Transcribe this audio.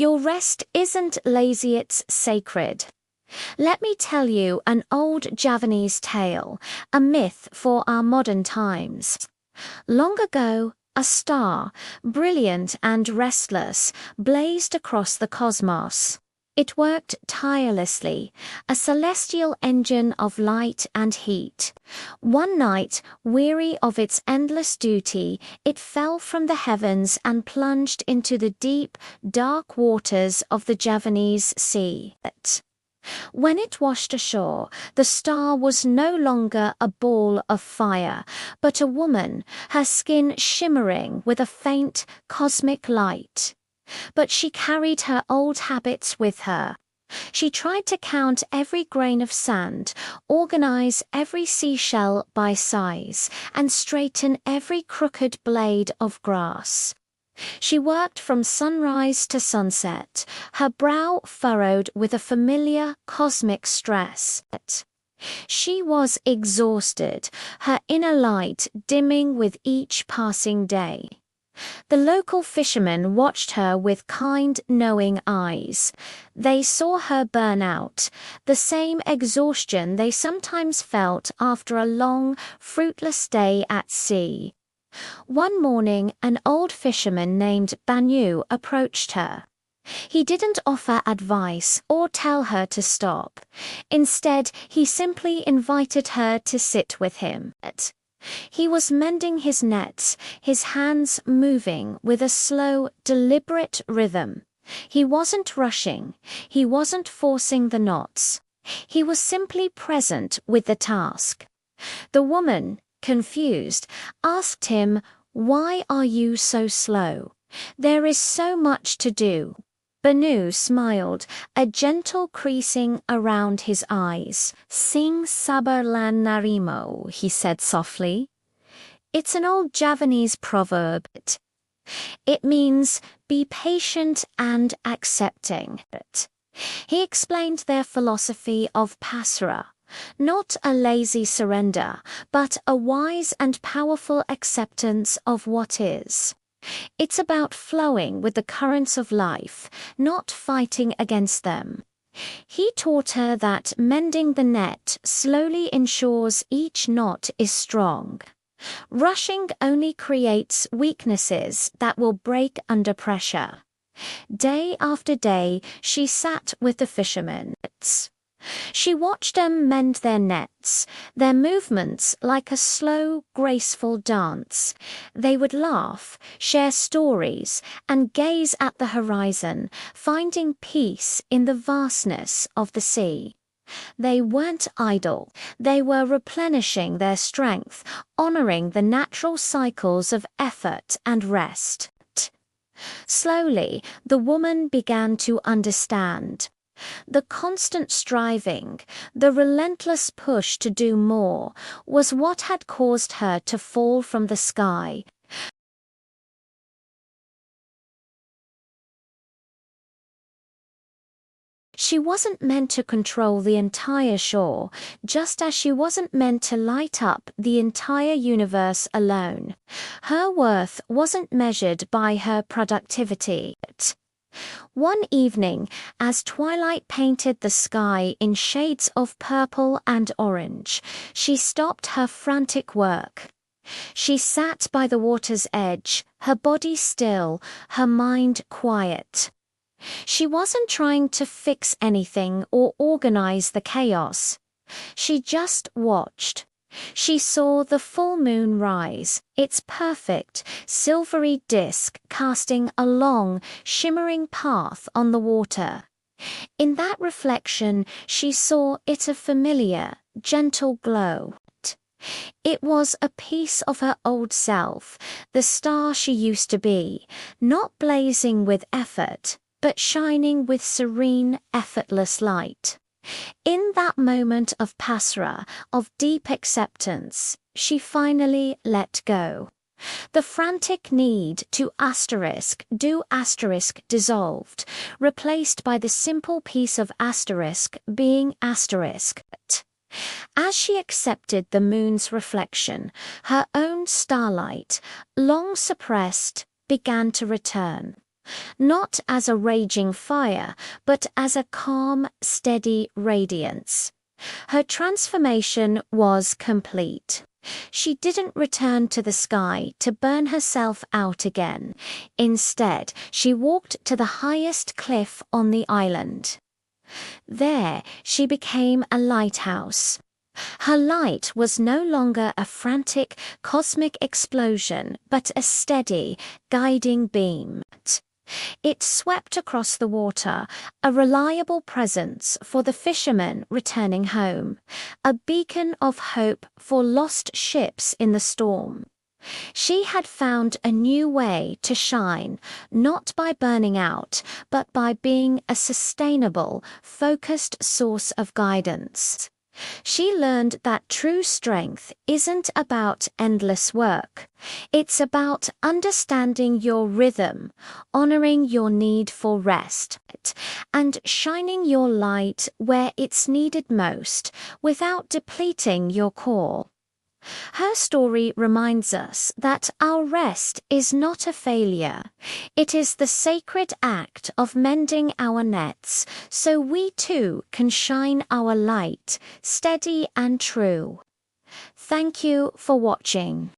Your rest isn't lazy, it's sacred. Let me tell you an old Javanese tale, a myth for our modern times. Long ago, a star, brilliant and restless, blazed across the cosmos. It worked tirelessly, a celestial engine of light and heat. One night, weary of its endless duty, it fell from the heavens and plunged into the deep, dark waters of the Javanese Sea. When it washed ashore, the star was no longer a ball of fire, but a woman, her skin shimmering with a faint, cosmic light. But she carried her old habits with her. She tried to count every grain of sand, organize every seashell by size, and straighten every crooked blade of grass. She worked from sunrise to sunset, her brow furrowed with a familiar cosmic stress. She was exhausted, her inner light dimming with each passing day. The local fishermen watched her with kind, knowing eyes. They saw her burn out, the same exhaustion they sometimes felt after a long, fruitless day at sea. One morning, an old fisherman named Banu approached her. He didn't offer advice or tell her to stop. Instead, he simply invited her to sit with him. He was mending his nets, his hands moving with a slow, deliberate rhythm. He wasn't rushing. He wasn't forcing the knots. He was simply present with the task. The woman, confused, asked him, "Why are you so slow? There is so much to do." Banu smiled, a gentle creasing around his eyes. "Sing sabar lan narimo," he said softly. It's an old Javanese proverb. It means, be patient and accepting. He explained their philosophy of pasra, not a lazy surrender, but a wise and powerful acceptance of what is. It's about flowing with the currents of life, not fighting against them. He taught her that mending the net slowly ensures each knot is strong. Rushing only creates weaknesses that will break under pressure. Day after day, she sat with the fishermen. She watched them mend their nets, their movements like a slow, graceful dance. They would laugh, share stories, and gaze at the horizon, finding peace in the vastness of the sea. They weren't idle. They were replenishing their strength, honoring the natural cycles of effort and rest. Slowly, the woman began to understand. The constant striving, the relentless push to do more, was what had caused her to fall from the sky. She wasn't meant to control the entire shore, just as she wasn't meant to light up the entire universe alone. Her worth wasn't measured by her productivity. One evening, as twilight painted the sky in shades of purple and orange, she stopped her frantic work. She sat by the water's edge, her body still, her mind quiet. She wasn't trying to fix anything or organize the chaos. She just watched. She saw the full moon rise, its perfect, silvery disk casting a long, shimmering path on the water. In that reflection, she saw it a familiar, gentle glow. It was a piece of her old self, the star she used to be, not blazing with effort, but shining with serene, effortless light. In that moment of pasra, of deep acceptance, she finally let go. The frantic need to do dissolved, replaced by the simple piece of being asterisk. As she accepted the moon's reflection, her own starlight, long suppressed, began to return. not as a raging fire, but as a calm, steady radiance. Her transformation was complete. She didn't return to the sky to burn herself out again. Instead, she walked to the highest cliff on the island. There, she became a lighthouse. Her light was no longer a frantic, cosmic explosion, but a steady, guiding beam. It swept across the water, a reliable presence for the fishermen returning home, a beacon of hope for lost ships in the storm. She had found a new way to shine, not by burning out, but by being a sustainable, focused source of guidance. She learned that true strength isn't about endless work. It's about understanding your rhythm, honoring your need for rest, and shining your light where it's needed most without depleting your core. Her story reminds us that our rest is not a failure. It is the sacred act of mending our nets so we too can shine our light, steady and true. Thank you for watching.